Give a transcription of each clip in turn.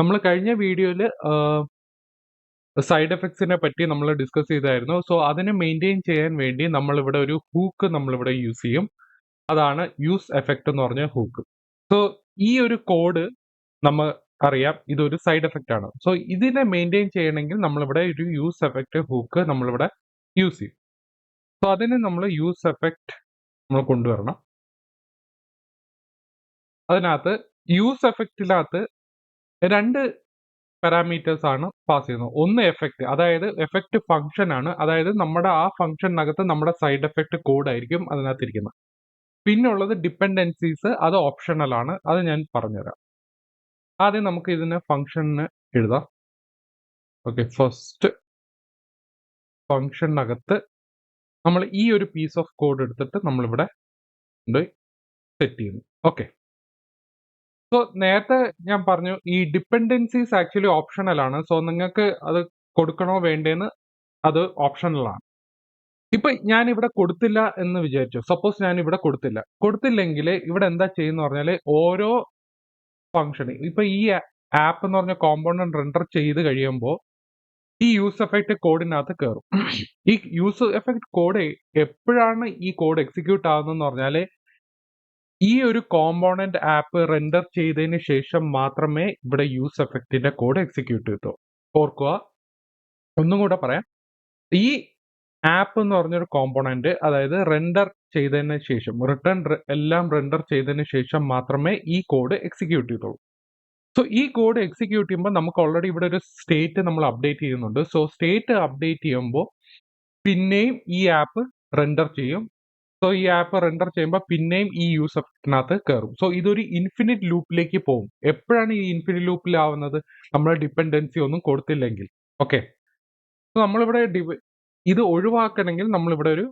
നമ്മൾ കഴിഞ്ഞ വീഡിയോയിൽ സൈഡ് എഫക്ട്സിനെ പറ്റി നമ്മൾ ഡിസ്കസ് ചെയ്തായിരുന്നു. സോ അതിനെ മെയിൻറ്റെയിൻ ചെയ്യാൻ വേണ്ടി നമ്മളിവിടെ ഒരു ഹൂക്ക് നമ്മളിവിടെ യൂസ് ചെയ്യും. അതാണ് യൂസ് എഫക്റ്റ് എന്ന് പറഞ്ഞ ഹൂക്ക്. സോ ഈ ഒരു കോഡ് നമ്മൾ അറിയാം ഇതൊരു സൈഡ് എഫക്റ്റ് ആണ്. സോ ഇതിനെ മെയിൻറ്റെയിൻ ചെയ്യണമെങ്കിൽ നമ്മളിവിടെ ഒരു യൂസ് എഫക്റ്റ് ഹൂക്ക് നമ്മളിവിടെ യൂസ് ചെയ്യും. സോ അതിന് നമ്മൾ യൂസ് എഫക്റ്റ് നമ്മൾ കൊണ്ടുവരണം. അതിനകത്ത് യൂസ് എഫക്റ്റിനകത്ത് രണ്ട് പാരാമീറ്റേഴ്സ് ആണ് പാസ് ചെയ്യുന്നത്. ഒന്ന് എഫക്റ്റ്, അതായത് എഫക്റ്റ് ഫംഗ്ഷൻ ആണ്. അതായത് നമ്മുടെ ആ ഫംഗ്ഷനകത്ത് നമ്മുടെ സൈഡ് എഫക്റ്റ് കോഡ് ആയിരിക്കും അതിനകത്ത് ഇരിക്കുന്നത്. പിന്നെ ഉള്ളത് ഡിപ്പെൻഡൻസീസ്, അത് ഓപ്ഷണൽ ആണ്. അത് ഞാൻ പറഞ്ഞുതരാം. ആദ്യം നമുക്ക് ഇതിന് ഫംഗ്ഷന് എഴുതാം. ഓക്കെ, ഫസ്റ്റ് ഫംഗ്ഷനകത്ത് നമ്മൾ ഈ ഒരു പീസ് ഓഫ് കോഡ് എടുത്തിട്ട് നമ്മളിവിടെ സെറ്റ് ചെയ്യുന്നു. ഓക്കെ, സോ നേരത്തെ ഞാൻ പറഞ്ഞു ഈ ഡിപ്പെൻഡൻസീസ് ആക്ച്വലി ഓപ്ഷണൽ ആണ്. സോ നിങ്ങൾക്ക് അത് കൊടുക്കണോ വേണ്ടേന്ന് അത് ഓപ്ഷണൽ ആണ്. ഇപ്പൊ ഞാൻ ഇവിടെ കൊടുത്തില്ല എന്ന് വിചാരിച്ചു. സപ്പോസ് ഞാൻ ഇവിടെ കൊടുത്തില്ലെങ്കിൽ ഇവിടെ എന്താ ചെയ്യുന്ന പറഞ്ഞാല് ഓരോ ഫംഗ്ഷന് ഇപ്പൊ ഈ ആപ്പ് എന്ന് പറഞ്ഞ കോമ്പോണന്റ് റെൻഡർ ചെയ്ത് കഴിയുമ്പോൾ ഈ യൂസ് എഫക്റ്റ് കോഡിനകത്ത് കയറും. ഈ യൂസ് എഫക്റ്റ് കോഡ് എപ്പോഴാണ് ഈ കോഡ് എക്സിക്യൂട്ട് ആവുന്നതെന്ന് പറഞ്ഞാല് ഈ ഒരു കോമ്പോണന്റ് ആപ്പ് റെൻഡർ ചെയ്തതിന് ശേഷം മാത്രമേ ഇവിടെ യൂസ് എഫക്റ്റിന്റെ കോഡ് എക്സിക്യൂട്ട് ചെയ്യൂ. ഓർക്കുക, ഒന്നും കൂടെ പറയാം. ഈ ആപ്പ് എന്ന് പറഞ്ഞൊരു കോമ്പോണന്റ്, അതായത് റെൻഡർ ചെയ്തതിന് ശേഷം എല്ലാം റെൻഡർ ചെയ്തതിന് ശേഷം മാത്രമേ ഈ കോഡ് എക്സിക്യൂട്ട് ചെയ്തുള്ളൂ. സോ ഈ കോഡ് എക്സിക്യൂട്ട് ചെയ്യുമ്പോൾ നമുക്ക് ഓൾറെഡി ഇവിടെ ഒരു സ്റ്റേറ്റ് നമ്മൾ അപ്ഡേറ്റ് ചെയ്യുന്നുണ്ട്. സോ സ്റ്റേറ്റ് അപ്ഡേറ്റ് ചെയ്യുമ്പോൾ പിന്നെയും ഈ ആപ്പ് റെൻഡർ ചെയ്യും. സോ ഈ ആപ്പ് റെൻഡർ ചെയ്യുമ്പോൾ പിന്നെയും ഈ യൂസ് എഫക്റ്റിനകത്ത് കയറും. സോ ഇതൊരു ഇൻഫിനിറ്റ് ലൂപ്പിലേക്ക് പോകും. എപ്പോഴാണ് ഈ ഇൻഫിനിറ്റ് ലൂപ്പിലാവുന്നത്? നമ്മൾ ഡിപ്പെൻഡൻസി ഒന്നും കൊടുത്തില്ലെങ്കിൽ. ഓക്കെ, സോ നമ്മളിവിടെ ഇത് ഒഴിവാക്കണമെങ്കിൽ നമ്മളിവിടെ ഒരു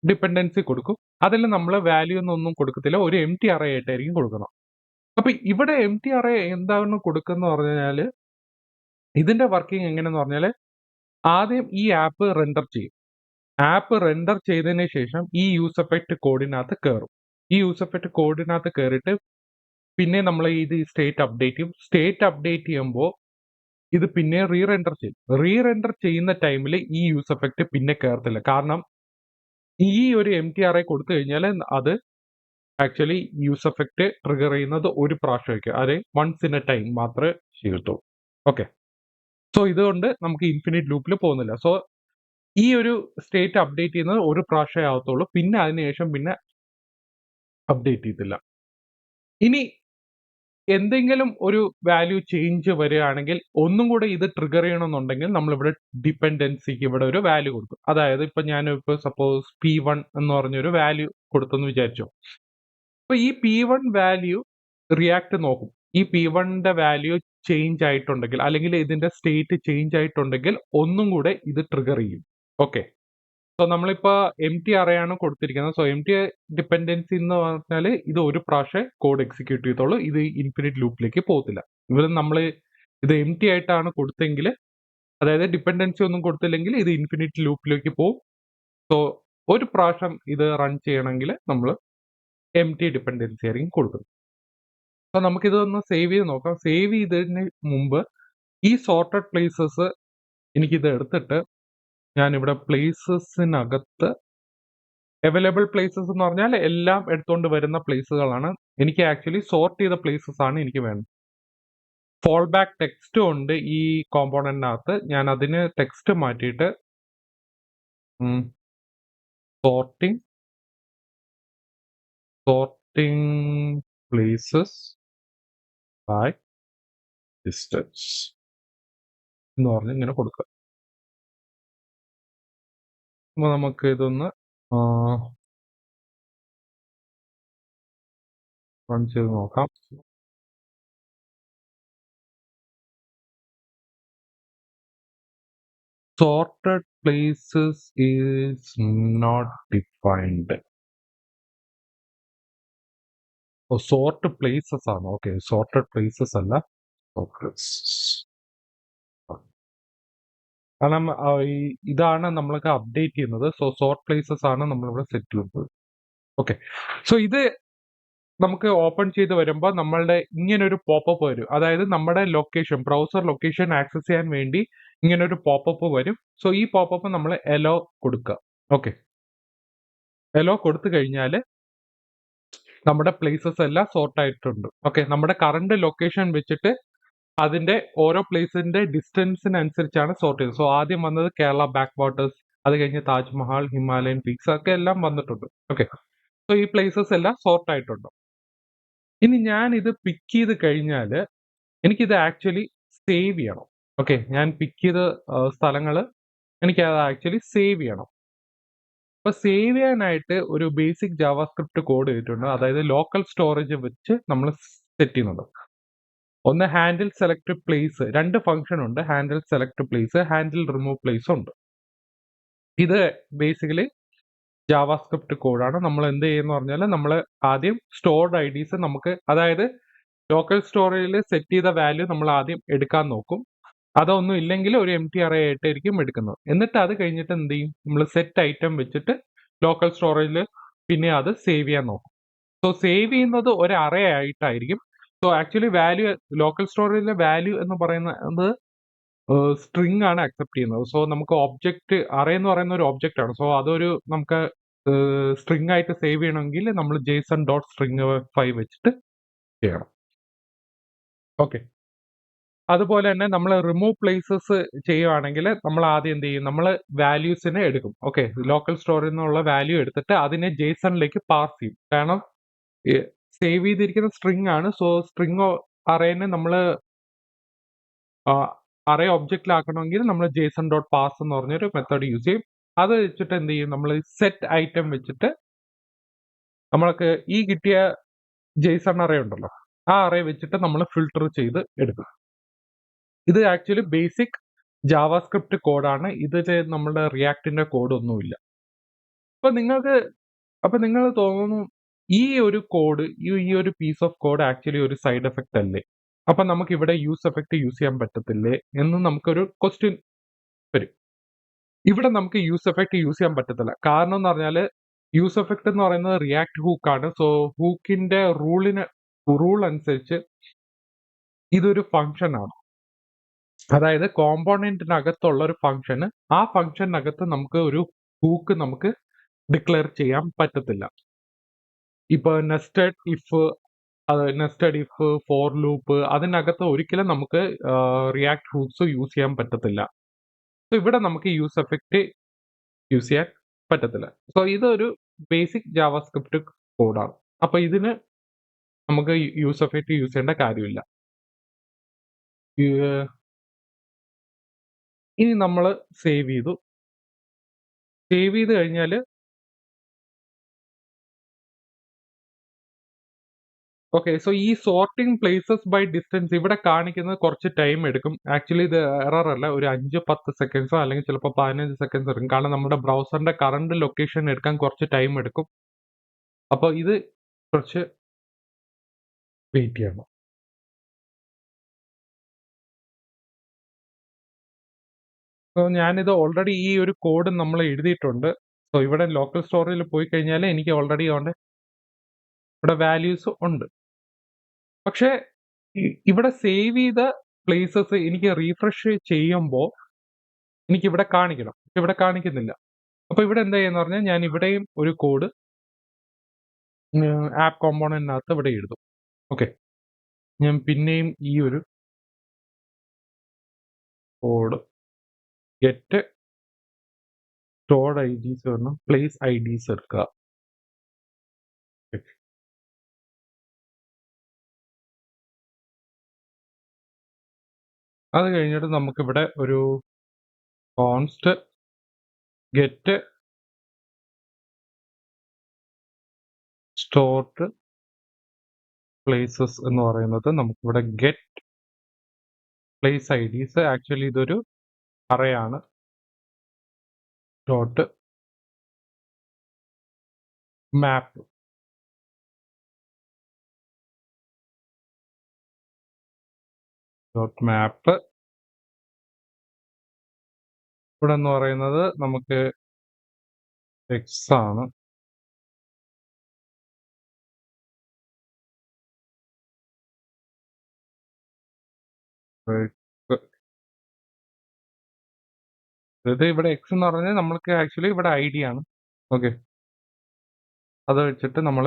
ഡിപ്പെൻഡൻസി കൊടുക്കും. അതിൽ നമ്മൾ വാല്യൂ ഒന്നും കൊടുക്കത്തില്ല, ഒരു എം ടി അറേ ആയിട്ടായിരിക്കും കൊടുക്കണം. അപ്പൊ ഇവിടെ എം ടി അറേ എന്താണ് കൊടുക്കുന്ന പറഞ്ഞാൽ ഇതിന്റെ വർക്കിംഗ് എങ്ങനെയെന്ന് പറഞ്ഞാൽ ആദ്യം ഈ ആപ്പ് റെൻഡർ ചെയ്യും. ആപ്പ് റെൻഡർ ചെയ്തതിന് ശേഷം ഈ യൂസ് എഫക്റ്റ് കോഡിനകത്ത് കയറും. ഈ യൂസ് എഫക്റ്റ് കോഡിനകത്ത് കയറിയിട്ട് പിന്നെ നമ്മൾ ഇത് സ്റ്റേറ്റ് അപ്ഡേറ്റ് ചെയ്യും. സ്റ്റേറ്റ് അപ്ഡേറ്റ് ചെയ്യുമ്പോൾ ഇത് പിന്നെ റീറെൻഡർ ചെയ്യും. റീറെൻഡർ ചെയ്യുന്ന ടൈമിൽ ഈ യൂസ് എഫക്റ്റ് പിന്നെ കയറത്തില്ല. കാരണം ഈ ഒരു എം ടി ആർ ഐ കൊടുത്തു കഴിഞ്ഞാൽ അത് ആക്ച്വലി യൂസ് എഫക്റ്റ് ട്രിഗർ ചെയ്യുന്നത് ഒരു പ്രാവശ്യമായിരിക്കും. അത് വൺസ് ഇൻ എ ടൈം മാത്രമേ ചെയ്യത്തുള്ളൂ. ഓക്കെ, സോ ഇതുകൊണ്ട് നമുക്ക് ഇൻഫിനിറ്റ് ലൂപ്പിൽ പോകുന്നില്ല. സോ ഈ ഒരു സ്റ്റേറ്റ് അപ്ഡേറ്റ് ചെയ്യുന്നത് ഒരു പ്രാവശ്യമേ ആവത്തുള്ളൂ. പിന്നെ അതിനുശേഷം പിന്നെ അപ്ഡേറ്റ് ചെയ്തില്ല. ഇനി എന്തെങ്കിലും ഒരു വാല്യൂ ചേഞ്ച് വരികയാണെങ്കിൽ ഒന്നും കൂടെ ഇത് ട്രിഗർ ചെയ്യണമെന്നുണ്ടെങ്കിൽ നമ്മളിവിടെ ഡിപ്പെൻഡൻസിക്ക് ഇവിടെ ഒരു വാല്യൂ കൊടുക്കും. അതായത് ഇപ്പൊ ഞാൻ ഇപ്പൊ സപ്പോസ് P1 എന്ന് പറഞ്ഞൊരു വാല്യൂ കൊടുത്തെന്ന് വിചാരിച്ചോ. അപ്പൊ ഈ P1 വാല്യൂ റിയാക്ട് നോക്കും. ഈ P1ന്റെ വാല്യൂ ചേഞ്ച് ആയിട്ടുണ്ടെങ്കിൽ അല്ലെങ്കിൽ ഇതിന്റെ സ്റ്റേറ്റ് ചേഞ്ച് ആയിട്ടുണ്ടെങ്കിൽ ഒന്നും കൂടെ ഇത് ട്രിഗർ ചെയ്യും. ഓക്കെ, സോ നമ്മളിപ്പോ എം ടി അറയാണ് കൊടുത്തിരിക്കുന്നത്. സോ എം ടി ഡിപ്പെൻഡൻസി എന്ന് പറഞ്ഞാൽ ഇത് ഒരു പ്രാവശ്യം കോഡ് എക്സിക്യൂട്ട് ചെയ്തോളൂ. ഇത് ഇൻഫിനിറ്റ് ലൂപ്പിലേക്ക് പോകത്തില്ല. ഇവിടെ നമ്മൾ ഇത് എം ടി ആയിട്ടാണ് കൊടുത്തെങ്കിൽ, അതായത് ഡിപ്പെൻഡൻസി ഒന്നും കൊടുത്തില്ലെങ്കിൽ ഇത് ഇൻഫിനിറ്റ് ലൂപ്പിലേക്ക് പോകും. സോ ഒരു പ്രാവശ്യം ഇത് റൺ ചെയ്യണമെങ്കിൽ നമ്മൾ എം ടി ഡിപ്പെൻഡൻസി ആയിരിക്കും കൊടുക്കുന്നത്. സോ നമുക്കിതൊന്ന് സേവ് ചെയ്ത് നോക്കാം. സേവ് ചെയ്തതിന് മുമ്പ് ഈ സോർട്ടഡ് പ്ലേസസ് എനിക്കിത് എടുത്തിട്ട് ഞാനിവിടെ പ്ലേസസിനകത്ത് അവൈലബിൾ പ്ലേസസ് എന്ന് പറഞ്ഞാൽ എല്ലാം എടുത്തുകൊണ്ട് വരുന്ന പ്ലേസുകളാണ്. എനിക്ക് ആക്ച്വലി സോർട്ട് ചെയ്ത പ്ലേസസ് ആണ് എനിക്ക് വേണ്ടത്. ഫോൾ ബാക്ക് ടെക്സ്റ്റും ഉണ്ട് ഈ കോമ്പോണന്റിനകത്ത്. ഞാൻ അതിന് ടെക്സ്റ്റ് മാറ്റിയിട്ട് സോർട്ടിങ് പ്ലേസസ് ബൈ ഡിസ്റ്റൻസ് എന്ന് പറഞ്ഞ് ഇങ്ങനെ കൊടുക്കുക. അപ്പോൾ നമുക്ക് ഇതൊന്ന് റൺ ചെയ്ത് നോക്കാം. Sorted places is not defined. Oh, sort places ആണ്. ഓക്കെ, sorted places അല്ല, കാരണം ഇതാണ് നമ്മൾക്ക് അപ്ഡേറ്റ് ചെയ്യുന്നത്. സോ സോർട്ട് പ്ലേസസ് ആണ് നമ്മളിവിടെ സെറ്റ് ചെയ്യുന്നത്. ഓക്കെ, സോ ഇത് നമുക്ക് ഓപ്പൺ ചെയ്ത് വരുമ്പോൾ നമ്മളുടെ ഇങ്ങനൊരു പോപ്പപ്പ് വരും. അതായത് നമ്മുടെ ലൊക്കേഷൻ ബ്രൗസർ ലൊക്കേഷൻ ആക്സസ് ചെയ്യാൻ വേണ്ടി ഇങ്ങനൊരു പോപ്പപ്പ് വരും. സോ ഈ പോപ്പപ്പ് നമ്മൾ എലോ കൊടുക്കുക. ഓക്കെ, എലോ കൊടുത്തു കഴിഞ്ഞാൽ നമ്മുടെ പ്ലേസസ് എല്ലാം സോർട്ട് ആയിട്ടുണ്ട്. ഓക്കെ, നമ്മുടെ കറണ്ട് ലൊക്കേഷൻ വെച്ചിട്ട് അതിന്റെ ഓരോ പ്ലേസിന്റെ ഡിസ്റ്റൻസിനനുസരിച്ചാണ് സോർട്ട് ചെയ്തത്. സോ ആദ്യം വന്നത് കേരള ബാക്ക് വാട്ടേഴ്സ്, അത് കഴിഞ്ഞ് താജ്മഹൽ, ഹിമാലയൻ പീക്സ് ഒക്കെ എല്ലാം വന്നിട്ടുണ്ട്. ഓക്കെ, സോ ഈ പ്ലേസസ് എല്ലാം സോർട്ട് ആയിട്ടുണ്ട്. ഇനി ഞാൻ ഇത് പിക്ക് ചെയ്ത് കഴിഞ്ഞാൽ എനിക്കിത് ആക്ച്വലി സേവ് ചെയ്യണം. ഓക്കെ, ഞാൻ പിക്ക് ചെയ്ത സ്ഥലങ്ങൾ എനിക്ക് അത് ആക്ച്വലി സേവ് ചെയ്യണം. അപ്പൊ സേവ് ചെയ്യാനായിട്ട് ഒരു ബേസിക് ജാവാസ്ക്രിപ്റ്റ് കോഡ് ചെയ്തിട്ടുണ്ട്. അതായത് ലോക്കൽ സ്റ്റോറേജ് വെച്ച് നമ്മൾ സെറ്റ് ചെയ്യുന്നത്. ഒന്ന് ഹാൻഡിൽ സെലക്ട് പ്ലേസ്, രണ്ട് ഫംഗ്ഷൻ ഉണ്ട്. Handle select place, handle remove place ഉണ്ട്. ഇത് ബേസിക്കലി ജാവാസ്ക്രിപ്റ്റ് കോഡാണ്. നമ്മൾ എന്ത് ചെയ്യുന്ന പറഞ്ഞാൽ നമ്മൾ ആദ്യം സ്റ്റോർഡ് ഐഡീസ് നമുക്ക്, അതായത് ലോക്കൽ സ്റ്റോറേജിൽ സെറ്റ് ചെയ്ത വാല്യൂ നമ്മൾ ആദ്യം എടുക്കാൻ നോക്കും. അതൊന്നും ഇല്ലെങ്കിൽ ഒരു എം ടി അറേ ആയിട്ടായിരിക്കും എടുക്കുന്നത്. എന്നിട്ട് അത് കഴിഞ്ഞിട്ട് എന്ത് ചെയ്യും, നമ്മൾ സെറ്റ് ഐറ്റം വെച്ചിട്ട് ലോക്കൽ സ്റ്റോറേജിൽ പിന്നെ അത് സേവ് ചെയ്യാൻ നോക്കും. സോ സേവ് ചെയ്യുന്നത് ഒരു അറേ ആയിട്ടായിരിക്കും. സോ ആക്ച്വലി വാല്യൂ ലോക്കൽ സ്റ്റോറേജിലെ വാല്യൂ എന്ന് പറയുന്നത് സ്ട്രിങ് ആണ് അക്സെപ്റ്റ് ചെയ്യുന്നത്. സോ നമുക്ക് ഒബ്ജക്റ്റ് അറേ എന്ന് പറയുന്ന ഒരു ഒബ്ജക്റ്റ് ആണ്. സോ അതൊരു നമുക്ക് സ്ട്രിങ് ആയിട്ട് സേവ് ചെയ്യണമെങ്കിൽ നമ്മൾ ജേസൺ ഡോട്ട് സ്ട്രിങ് 5 വെച്ചിട്ട് ചെയ്യണം. ഓക്കെ, അതുപോലെ തന്നെ നമ്മൾ റിമൂവ് പ്ലേസസ് ചെയ്യുവാണെങ്കിൽ നമ്മൾ ആദ്യം എന്ത് ചെയ്യും, നമ്മൾ വാല്യൂസിനെ എടുക്കും. ഓക്കെ, ലോക്കൽ സ്റ്റോറിൽ നിന്നുള്ള വാല്യൂ എടുത്തിട്ട് അതിനെ ജേസണിലേക്ക് പാസ് ചെയ്യും. കാരണം സേവ് ചെയ്തിരിക്കുന്ന സ്ട്രിങ് ആണ്. സോ സ്ട്രിങ് അറേനെ നമ്മൾ അറേ ഒബ്ജക്റ്റിലാക്കണമെങ്കിൽ നമ്മൾ ജേസൺ ഡോട്ട് പാസ് എന്ന് പറഞ്ഞൊരു മെത്തേഡ് യൂസ് ചെയ്യും. അത് വെച്ചിട്ട് എന്ത് ചെയ്യും, നമ്മൾ സെറ്റ് ഐറ്റം വെച്ചിട്ട് നമ്മൾക്ക് ഈ കിട്ടിയ ജേസൺ അറേ ഉണ്ടല്ലോ, ആ അറേ വെച്ചിട്ട് നമ്മൾ ഫിൽട്ടർ ചെയ്ത് എടുക്കും. ഇത് ആക്ച്വലി ബേസിക് ജാവാസ്ക്രിപ്റ്റ് കോഡാണ്. ഇതിൽ നമ്മുടെ റിയാക്ടിന്റെ കോഡ് ഒന്നുമില്ല. അപ്പൊ നിങ്ങൾ തോന്നുന്നു ഈ ഒരു കോഡ്, ഈ ഒരു പീസ് ഓഫ് കോഡ് ആക്ച്വലി ഒരു സൈഡ് എഫക്റ്റ് അല്ലേ? അപ്പൊ നമുക്ക് ഇവിടെ യൂസ് എഫക്റ്റ് യൂസ് ചെയ്യാൻ പറ്റത്തില്ലേ എന്ന് നമുക്കൊരു ക്വസ്റ്റ്യൻ വരും. ഇവിടെ നമുക്ക് യൂസ് എഫക്റ്റ് യൂസ് ചെയ്യാൻ പറ്റത്തില്ല. കാരണം എന്ന് പറഞ്ഞാൽ യൂസ് എഫക്റ്റ് എന്ന് പറയുന്നത് റിയാക്ട് ഹൂക്കാണ്. സോ ഹൂക്കിന്റെ റൂൾ അനുസരിച്ച് ഇതൊരു ഫംഗ്ഷൻ ആണ്. അതായത് കോമ്പോണന്റിനകത്തുള്ള ഒരു ഫംഗ്ഷന്, ആ ഫംഗ്ഷനകത്ത് നമുക്ക് ഒരു ഹൂക്ക് നമുക്ക് ഡിക്ലെയർ ചെയ്യാൻ പറ്റത്തില്ല. ഇപ്പൊ നെസ്റ്റഡ് ഇഫ്, ഫോർ ലൂപ്പ്, അതിനകത്ത് ഒരിക്കലും നമുക്ക് റിയാക്ട് ഹൂക്സ് യൂസ് ചെയ്യാൻ പറ്റത്തില്ല. സോ ഇവിടെ നമുക്ക് യൂസ് എഫക്റ്റ് യൂസ് ചെയ്യാൻ പറ്റത്തില്ല. സോ ഇതൊരു ബേസിക് ജാവാസ്ക്രിപ്റ്റ് കോഡാണ്. അപ്പൊ ഇതിന് നമുക്ക് യൂസ് എഫക്റ്റ് യൂസ് ചെയ്യേണ്ട കാര്യമില്ല. ഇനി നമ്മൾ സേവ് ചെയ്തു. സേവ് ചെയ്ത് കഴിഞ്ഞാൽ ഓക്കെ, സോ ഈ സോർട്ടിങ് പ്ലേസസ് ബൈ ഡിസ്റ്റൻസ് ഇവിടെ കാണിക്കുന്നത് കുറച്ച് ടൈം എടുക്കും. ആക്ച്വലി ഇത് എറർ അല്ല, ഒരു 5-10 സെക്കൻഡ്സോ അല്ലെങ്കിൽ ചിലപ്പോൾ 15 സെക്കൻഡ്സ് എടുക്കും. കാരണം നമ്മുടെ ബ്രൗസറിന്റെ കറണ്ട് ലൊക്കേഷൻ എടുക്കാൻ കുറച്ച് ടൈം എടുക്കും. അപ്പോൾ ഇത് കുറച്ച് വെയിറ്റ് ചെയ്യണം. സോ ഞാനിത് ഓൾറെഡി ഈ ഒരു കോഡ് നമ്മൾ എഴുതിയിട്ടുണ്ട്. സോ ഇവിടെ ലോക്കൽ സ്റ്റോറേജിൽ പോയി കഴിഞ്ഞാൽ എനിക്ക് ഓൾറെഡി ഇവിടെ വാല്യൂസ് ഉണ്ട്. പക്ഷേ ഇവിടെ സേവ് ചെയ്ത പ്ലേസസ് എനിക്ക് റീഫ്രഷ് ചെയ്യുമ്പോൾ എനിക്ക് ഇവിടെ കാണിക്കണം. ഇവിടെ കാണിക്കുന്നില്ല. അപ്പൊ ഇവിടെ എന്താ ചെയ്യുന്ന പറഞ്ഞാൽ ഞാൻ ഇവിടെയും ഒരു കോഡ് ആപ്പ് കോമ്പോണന്റിനകത്ത് ഇവിടെ എഴുതും. ഓക്കെ, ഞാൻ പിന്നെയും ഈ ഒരു കോഡ് ഗെറ്റ് സ്റ്റോർഡ് ഐഡീസ് വരണം, പ്ലേസ് ഐഡീസ് എടുക്കുക. അത് കഴിഞ്ഞിട്ട് നമുക്കിവിടെ ഒരു കോൺസ്റ്റ് ഗെറ്റ് സ്റ്റോർഡ് പ്ലേസസ് എന്ന് പറയുന്നത് നമുക്കിവിടെ ഗെറ്റ് പ്ലേസ് ഐഡീസ്, ആക്ച്വലി ഇതൊരു അറേ ആണ്. ഡോട്ട് മാപ്പ്, ഡോട്ട് മാപ്പ് ഇവിടെ എന്ന് പറയുന്നത് നമുക്ക് എക്സ് ആണ്. ഇത് ഇവിടെ എക്സ് എന്ന് പറഞ്ഞാൽ നമ്മൾക്ക് ആക്ച്വലി ഇവിടെ ഐഡി ആണ്. ഓക്കെ, അത് വെച്ചിട്ട് നമ്മൾ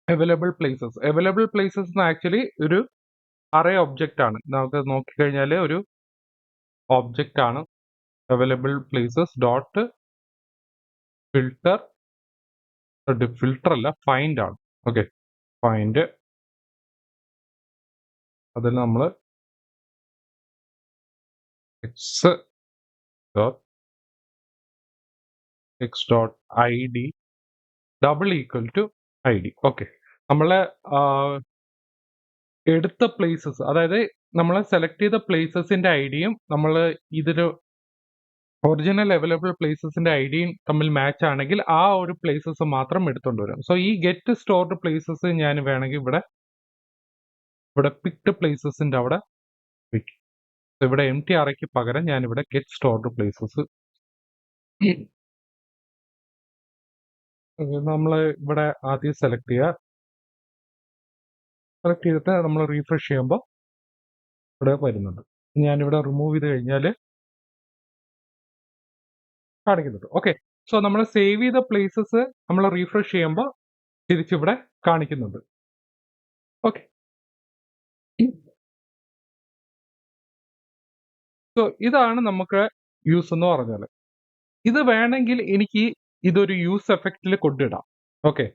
അവൈലബിൾ പ്ലേസസ് ആക്ച്വലി ഒരു അറേ ഒബ്ജക്റ്റ് ആണ്. നമുക്ക് നോക്കിക്കഴിഞ്ഞാൽ ഒരു ഒബ്ജക്റ്റ് ആണ്. അവൈലബിൾ പ്ലേസസ് ഡോട്ട് ഫിൽട്ടർ അല്ല, ഫൈൻഡ് ആണ്. ഓക്കെ, ഫൈൻഡ് അതിൽ നമ്മൾ x dot I D double equal to I D. Okay, നമ്മളെ എടുത്ത പ്ലേസസ്, അതായത് നമ്മൾ സെലക്ട് ചെയ്ത പ്ലേസസിന്റെ ഐഡിയും നമ്മൾ ഇതില് ഒറിജിനൽ അവൈലബിൾ പ്ലേസസിന്റെ ഐഡിയും തമ്മിൽ മാച്ച് ആണെങ്കിൽ ആ ഒരു പ്ലേസസ് മാത്രം എടുത്തുകൊണ്ട് വരും. സോ ഈ ഗെറ്റ് സ്റ്റോർഡ് പ്ലേസസ് ഞാൻ വേണമെങ്കിൽ ഇവിടെ പിക്ഡ് പ്ലേസസിന്റെ അവിടെ വെക്കും. ഇവിടെ എം ടി അറയ്ക്ക് പകരം ഞാൻ ഇവിടെ ഗെറ്റ് സ്റ്റോർഡ് പ്ലേസസ് നമ്മൾ ഇവിടെ ആദ്യം സെലക്ട് ചെയ്തിട്ട് നമ്മൾ റീഫ്രഷ് ചെയ്യുമ്പോൾ ഇവിടെ വരുന്നുണ്ട്. ഞാനിവിടെ റിമൂവ് ചെയ്ത് കഴിഞ്ഞാൽ കാണിക്കുന്നുണ്ട്. ഓക്കെ, സോ നമ്മൾ സേവ് ചെയ്ത പ്ലേസസ് നമ്മൾ റീഫ്രഷ് ചെയ്യുമ്പോൾ തിരിച്ചിവിടെ കാണിക്കുന്നുണ്ട്. ഓക്കെ, സോ ഇതാണ് നമുക്ക് യൂസ് എന്ന് പറഞ്ഞാൽ. ഇത് വേണമെങ്കിൽ എനിക്ക് ഇതൊരു യൂസ് എഫക്റ്റിൽ കൊണ്ടിടാം. ഓക്കെ,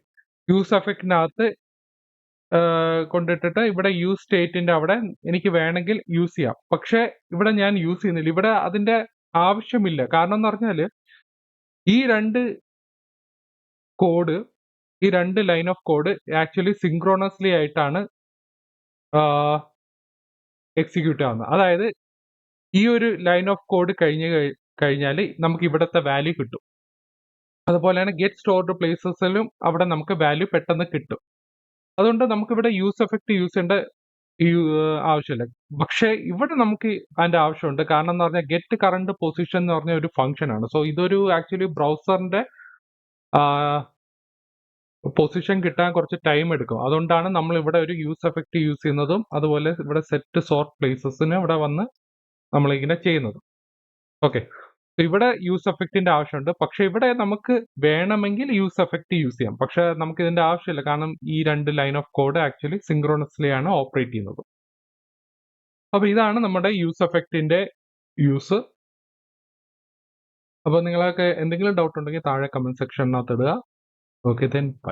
യൂസ് എഫക്റ്റിനകത്ത് കൊണ്ടിട്ടിട്ട് ഇവിടെ യൂസ് സ്റ്റേറ്റിന്റെ അവിടെ എനിക്ക് വേണമെങ്കിൽ യൂസ് ചെയ്യാം. പക്ഷെ ഇവിടെ ഞാൻ യൂസ് ചെയ്യുന്നില്ല, ഇവിടെ അതിന്റെ ആവശ്യമില്ല. കാരണം എന്ന് പറഞ്ഞാൽ ഈ രണ്ട് ലൈൻ ഓഫ് കോഡ് ആക്ച്വലി സിങ്ക്രോണസ്ലി ആയിട്ടാണ് എക്സിക്യൂട്ട് ആവുന്നത്. അതായത് ഈ ഒരു ലൈൻ ഓഫ് കോഡ് കഴിഞ്ഞാൽ നമുക്ക് ഇവിടുത്തെ വാല്യൂ കിട്ടും. അതുപോലെയാണ് ഗെറ്റ് സ്റ്റോർഡ് പ്ലേസസിലും അവിടെ നമുക്ക് വാല്യൂ പെട്ടെന്ന് കിട്ടും. അതുകൊണ്ട് നമുക്കിവിടെ യൂസ് എഫക്റ്റ് യൂസ് ചെയ്യേണ്ട ആവശ്യമില്ല. പക്ഷേ ഇവിടെ നമുക്ക് അതിന്റെ ആവശ്യമുണ്ട്. കാരണം എന്ന് പറഞ്ഞാൽ ഗെറ്റ് കറണ്ട് പൊസിഷൻ എന്ന് പറഞ്ഞ ഒരു ഫംഗ്ഷൻ ആണ്. സോ ഇതൊരു ആക്ച്വലി ബ്രൗസറിന്റെ പൊസിഷൻ കിട്ടാൻ കുറച്ച് ടൈം എടുക്കും. അതുകൊണ്ടാണ് നമ്മൾ ഇവിടെ ഒരു യൂസ് എഫക്റ്റ് യൂസ് ചെയ്യുന്നതും അതുപോലെ ഇവിടെ സെറ്റ് സോർട്ട് പ്ലേസസിന് ഇവിടെ വന്ന് നമ്മളിങ്ങനെ ചെയ്യുന്നതും. ഓക്കെ, ഇവിടെ യൂസ് എഫക്റ്റിന്റെ ആവശ്യമുണ്ട്. പക്ഷെ ഇവിടെ നമുക്ക് വേണമെങ്കിൽ യൂസ് എഫക്റ്റ് യൂസ് ചെയ്യാം. പക്ഷെ നമുക്ക് ഇതിന്റെ ആവശ്യമില്ല. കാരണം ഈ രണ്ട് ലൈൻ ഓഫ് കോഡ് ആക്ച്വലി സിങ്ക്രോണസ്ലി ആണ് ഓപ്പറേറ്റ് ചെയ്യുന്നത്. അപ്പൊ ഇതാണ് നമ്മുടെ യൂസ് എഫക്റ്റിന്റെ യൂസ്. അപ്പൊ നിങ്ങൾക്ക് എന്തെങ്കിലും ഡൗട്ട് ഉണ്ടെങ്കിൽ താഴെ കമന്റ് സെക്ഷനകത്ത് ഇടുക. Okay, then bye.